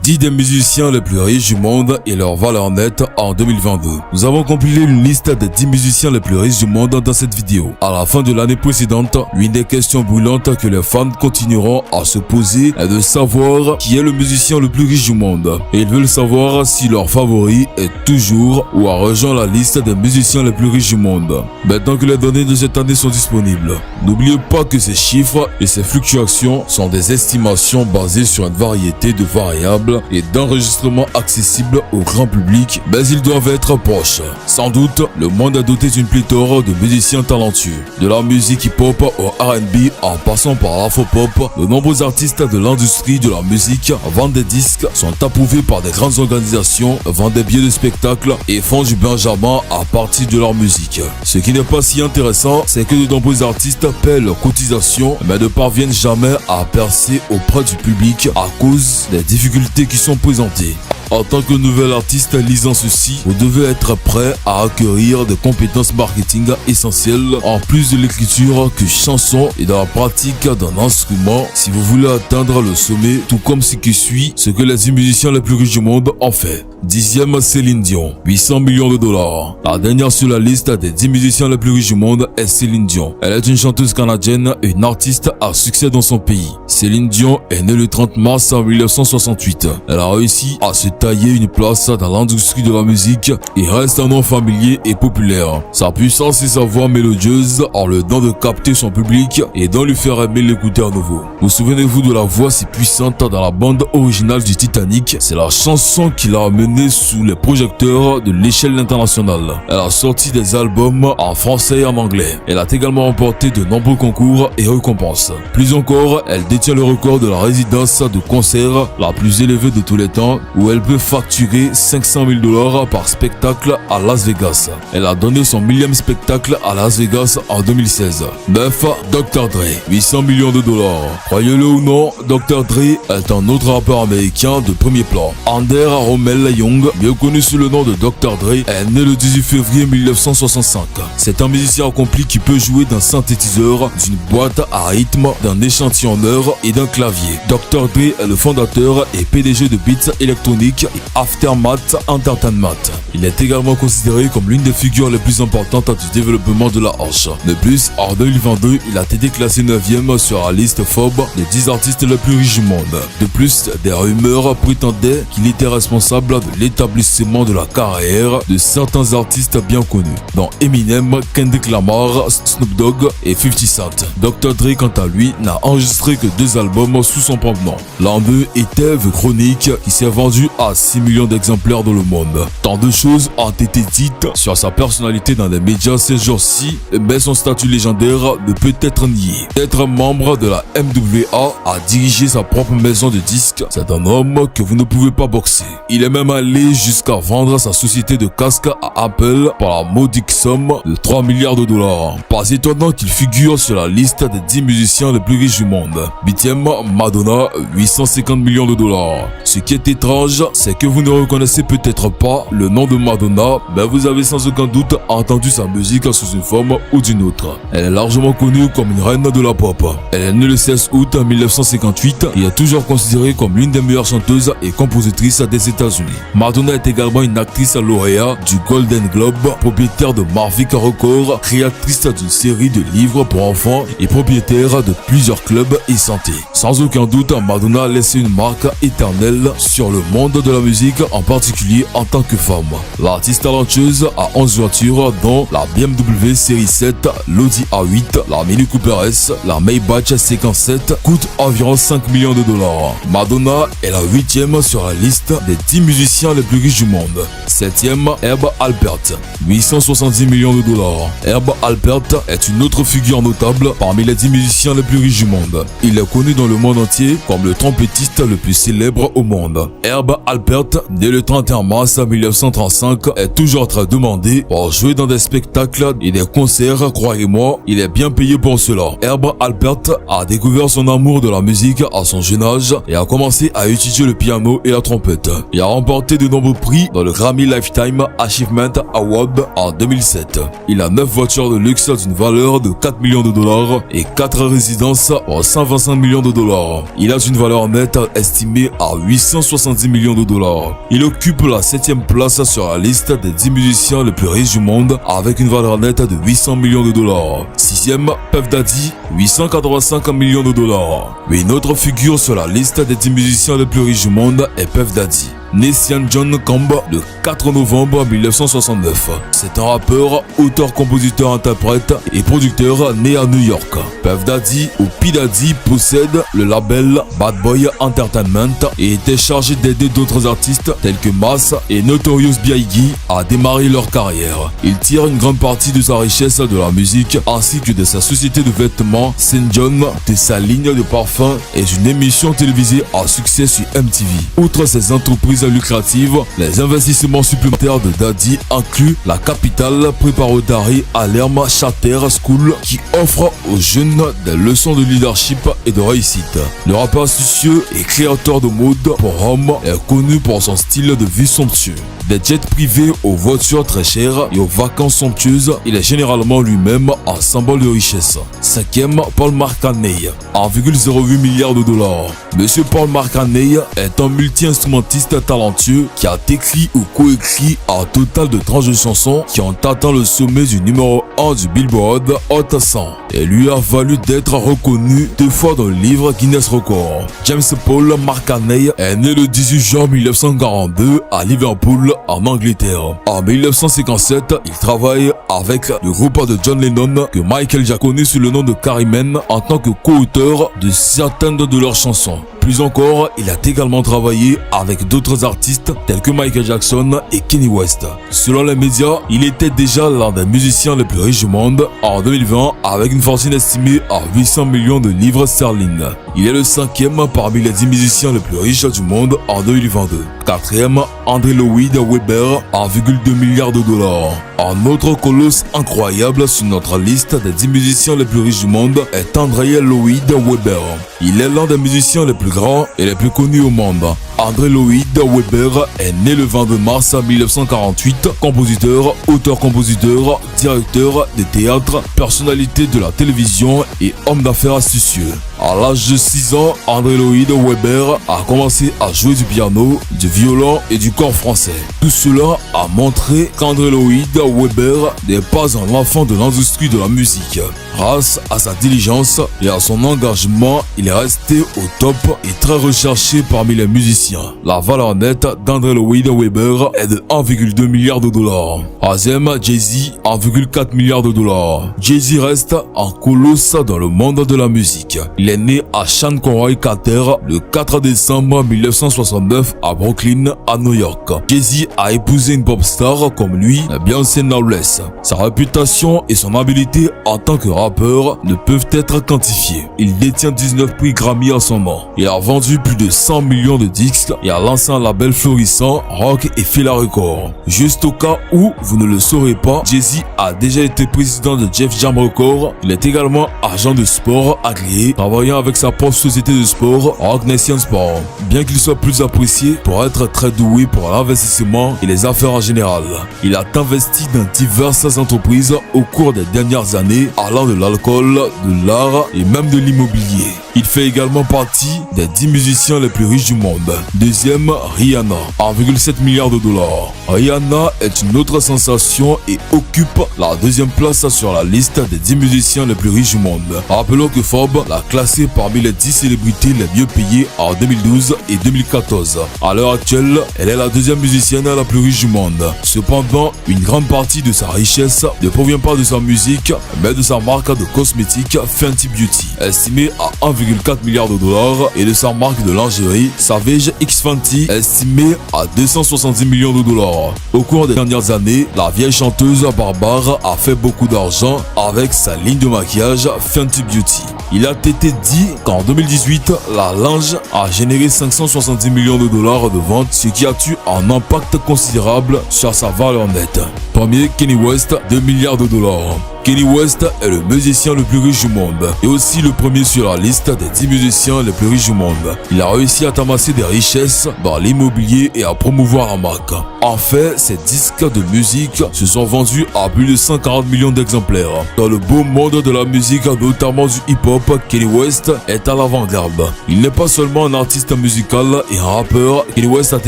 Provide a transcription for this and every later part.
10 des musiciens les plus riches du monde et leur valeur nette en 2022. Nous avons compilé une liste des 10 musiciens les plus riches du monde dans cette vidéo. À la fin de l'année précédente, l'une des questions brûlantes que les fans continueront à se poser est de savoir qui est le musicien le plus riche du monde. Et ils veulent savoir si leur favori est toujours ou a rejoint la liste des musiciens les plus riches du monde. Maintenant que les données de cette année sont disponibles, n'oubliez pas que ces chiffres et ces fluctuations sont des estimations basées sur une variété de variables et d'enregistrements accessibles au grand public, mais ils doivent être proches. Sans doute, le monde est doté d'une pléthore de musiciens talentueux. De la musique hip-hop au R&B en passant par l'afro-pop, de nombreux artistes de l'industrie de la musique vendent des disques, sont approuvés par des grandes organisations, vendent des billets de spectacle et font du benjamin à partir de leur musique. Ce qui n'est pas si intéressant, c'est que de nombreux artistes paient leurs cotisations mais ne parviennent jamais à percer auprès du public à cause des difficultés qui sont présentées. En tant que nouvel artiste lisant ceci, vous devez être prêt à acquérir des compétences marketing essentielles en plus de l'écriture que chanson et de la pratique d'un instrument si vous voulez atteindre le sommet, tout comme ce qui suit ce que les 10 musiciens les plus riches du monde ont fait. 10e, Céline Dion, 800 millions de dollars. La dernière sur la liste des 10 musiciens les plus riches du monde est Céline Dion. Elle est une chanteuse canadienne et une artiste à succès dans son pays. Céline Dion est née le 30 mars 1968. Elle a réussi à se tailler une place dans l'industrie de la musique et reste un nom familier et populaire. Sa puissance et sa voix mélodieuse ont le don de capter son public et d'en lui faire aimer l'écouter à nouveau. Vous souvenez-vous de la voix si puissante dans la bande originale du Titanic? C'est la chanson qui l'a amenée sous les projecteurs de l'échelle internationale. Elle a sorti des albums en français et en anglais. Elle a également remporté de nombreux concours et récompenses. Plus encore, elle détient le record de la résidence de concert la plus élevée de tous les temps, où elle peut facturer 500 000 $ par spectacle à Las Vegas. Elle a donné son 1000e spectacle à Las Vegas en 2016. 9. Dr. Dre, 800 millions de dollars. Croyez-le ou non, Dr. Dre est un autre rappeur américain de premier plan. Ander Romel Young, mieux connu sous le nom de Dr. Dre, est né le 18 février 1965. C'est un musicien accompli qui peut jouer d'un synthétiseur, d'une boîte à rythme, d'un échantillonneur et d'un clavier. Dr. Dre est le fondateur et PDG de Beats Electronic et Aftermath Entertainment. Il est également considéré comme l'une des figures les plus importantes du développement de la hanche. De plus, en 2022, il a été classé 9e sur la liste Forbes des 10 artistes les plus riches du monde. De plus, des rumeurs prétendaient qu'il était responsable de l'établissement de la carrière de certains artistes bien connus, dont Eminem, Kendrick Lamar, Snoop Dogg et 50 Cent. Dr. Dre, quant à lui, n'a enregistré que 2 albums sous son propre nom. L'un d'eux était The Chronic, qui s'est vendu à 6 millions d'exemplaires dans le monde. Tant de choses ont été dites sur sa personnalité dans les médias ces jours-ci, mais son statut légendaire ne peut être nié. Être membre de la MWA, à diriger sa propre maison de disques, c'est un homme que vous ne pouvez pas boxer. Il est même allé jusqu'à vendre sa société de casques à Apple pour la modique somme de 3 milliards de dollars. Pas étonnant qu'il figure sur la liste des 10 musiciens les plus riches du monde. 8e, Madonna, 850 millions de dollars. Ce qui est étrange, c'est que vous ne reconnaissez peut-être pas le nom de Madonna, mais vous avez sans aucun doute entendu sa musique sous une forme ou d'une autre. Elle est largement connue comme une reine de la pop. Elle est née le 16 août 1958 et est toujours considérée comme l'une des meilleures chanteuses et compositrices des États-Unis. Madonna est également une actrice lauréate du Golden Globe, propriétaire de Marvick Records, créatrice d'une série de livres pour enfants et propriétaire de plusieurs clubs et santé. Sans aucun doute, Madonna a laissé une marque éternelle sur le monde de la musique, en particulier en tant que femme. L'artiste talentueuse a 11 voitures, dont la BMW série 7, l'Audi A8, la Mini Cooper S, la Maybach C7, coûte environ 5 millions de dollars. Madonna est la 8e sur la liste des 10 musiciens les plus riches du monde. 7e, Herb Alpert, 870 millions de dollars. Herb Alpert est une autre figure notable parmi les 10 musiciens les plus riches du monde. Il est connu dans le monde entier comme le trompettiste le plus célèbre au monde. Herb Alpert, né le 31 mars 1935, est toujours très demandé pour jouer dans des spectacles et des concerts. Croyez-moi, il est bien payé pour cela. Herb Alpert a découvert son amour de la musique à son jeune âge et a commencé à étudier le piano et la trompette. Il a remporté de nombreux prix dans le Grammy Lifetime Achievement Award en 2007. Il a 9 voitures de luxe d'une valeur de 4 millions de dollars et 4 résidences pour 125 millions de dollars. Il a une valeur nette estimée à 870 millions de dollars. Il occupe la 7e place sur la liste des 10 musiciens les plus riches du monde avec une valeur nette de 800 millions de dollars. 6e, Puff Daddy, 885 millions de dollars. Mais une autre figure sur la liste des 10 musiciens les plus riches du monde est Puff Daddy. Né Sean John Camp le 4 novembre 1969. C'est un rappeur, auteur, compositeur, interprète et producteur né à New York. Puff Daddy ou P. Daddy possède le label Bad Boy Entertainment et était chargé d'aider d'autres artistes tels que Mass et Notorious B.I.G. à démarrer leur carrière. Il tire une grande partie de sa richesse de la musique ainsi que de sa société de vêtements St. John, de sa ligne de parfums et d'une émission télévisée à succès sur MTV. Outre ses entreprises lucratives, les investissements supplémentaires de Daddy incluent la capitale préparatory Harlem Charter School qui offre aux jeunes des leçons de leadership et de réussite. Le rappeur astucieux et créateur de mode pour hommes est connu pour son style de vie somptueux. Des jets privés aux voitures très chères et aux vacances somptueuses, il est généralement lui-même un symbole de richesse. 5e, Paul McCartney, 1,08 milliard de dollars. Monsieur Paul McCartney est un multi-instrumentiste talentueux qui a écrit ou coécrit un total de 30 chansons qui ont atteint le sommet du numéro 1 du Billboard Hot 100 et lui a valu d'être reconnu 2 fois dans le livre Guinness Records. James Paul McCartney est né le 18 juin 1942 à Liverpool, en Angleterre. En 1957, il travaille avec le groupe de John Lennon que Michael Jackson connaît sous le nom de Carrymen en tant que co-auteur de certaines de leurs chansons. Plus encore, il a également travaillé avec d'autres artistes tels que Michael Jackson et Kanye West. Selon les médias, il était déjà l'un des musiciens les plus riches du monde en 2020 avec une fortune estimée à 800 millions de livres sterling. Il est le 5e parmi les 10 musiciens les plus riches du monde en 2022. 4e, Andrew Lloyd Webber, 1,2 milliard de dollars. Un autre colosse incroyable sur notre liste des 10 musiciens les plus riches du monde est Andrew Lloyd Webber. Il est l'un des musiciens les plus grands et les plus connus au monde. Andrew Lloyd Webber est né le 22 mars 1948, compositeur, auteur-compositeur, directeur de théâtre, personnalité de la télévision et homme d'affaires astucieux. À l'âge de 6 ans, Andrew Lloyd Webber a commencé à jouer du piano, du violon et du cor français. Tout cela a montré qu'Andrew Lloyd Webber n'est pas un enfant de l'industrie de la musique. Grâce à sa diligence et à son engagement, il est resté au top et très recherché parmi les musiciens. La valeur nette d'Andrew Lloyd Webber est de 1,2 milliard de dollars. 3e, Jay-Z, 1,4 milliard de dollars. Jay-Z reste un colosse dans le monde de la musique. Il est né à Sean Conroy Carter le 4 décembre 1969 à Brooklyn, à New York. Jay-Z a épousé une pop star comme lui, Beyoncé Knowles. Sa réputation et son habileté en tant que rappeur ne peuvent être quantifiées. Il détient 19 prix Grammy à son nom. Il a vendu plus de 100 millions de disques et a lancé un label florissant, Rock et Fila Records. Juste au cas où vous ne le saurez pas, Jay-Z a déjà été président de Def Jam Records. Il est également agent de sport agréé, travaillant avec sa propre société de sport, Roc Nation Sport. Bien qu'il soit plus apprécié pour être très doué pour l'investissement et les affaires en général, il a investi dans diverses entreprises au cours des dernières années, allant de l'alcool, de l'art et même de l'immobilier. Il fait également partie des 10 musiciens les plus riches du monde. 2e, Rihanna, 1,7 milliard de dollars. Rihanna est une autre sensation et occupe la 2e place sur la liste des 10 musiciens les plus riches du monde. Rappelons que Forbes l'a classée parmi les 10 célébrités les mieux payées en 2012 et 2014. À l'heure actuelle, elle est la 2e musicienne la plus riche du monde. Cependant, une grande partie de sa richesse ne provient pas de sa musique, mais de sa marque de cosmétiques Fenty Beauty, estimée à 1,4 milliard de dollars, et de sa marque de lingerie Savage X Fenty, estimée à 270 millions de dollars. Au cours des dernières années, la vieille chanteuse barbare a fait beaucoup d'argent avec sa ligne de maquillage Fenty Beauty. Il a été dit qu'en 2018, la Lange a généré 570 millions de dollars de ventes, ce qui a eu un impact considérable sur sa valeur nette. Premier, Kanye West, 2 milliards de dollars. Kanye West est le musicien le plus riche du monde et aussi le premier sur la liste des 10 musiciens les plus riches du monde. Il a réussi à amasser des richesses dans l'immobilier et à promouvoir la marque. En fait, ses disques de musique se sont vendus à plus de 140 millions d'exemplaires. Dans le beau monde de la musique, notamment du hip-hop, Kanye West est à l'avant-garde. Il n'est pas seulement un artiste musical et un rappeur, Kanye West est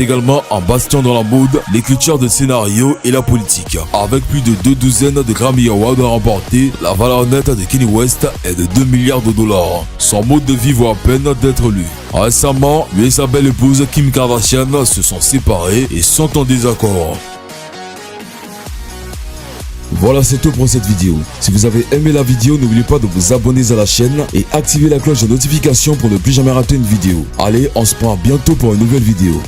également un bastion dans la mode, l'écriture de scénarios et la politique. Avec plus de 2 douzaines de Grammy Awards remportés, la valeur nette de Kanye West est de 2 milliards de dollars. Son mode de vie vaut à peine d'être lu. Récemment, lui et sa belle épouse Kim Kardashian se sont séparés et sont en désaccord. Voilà, c'est tout pour cette vidéo. Si vous avez aimé la vidéo, n'oubliez pas de vous abonner à la chaîne et activer la cloche de notification pour ne plus jamais rater une vidéo. Allez, on se prend bientôt pour une nouvelle vidéo.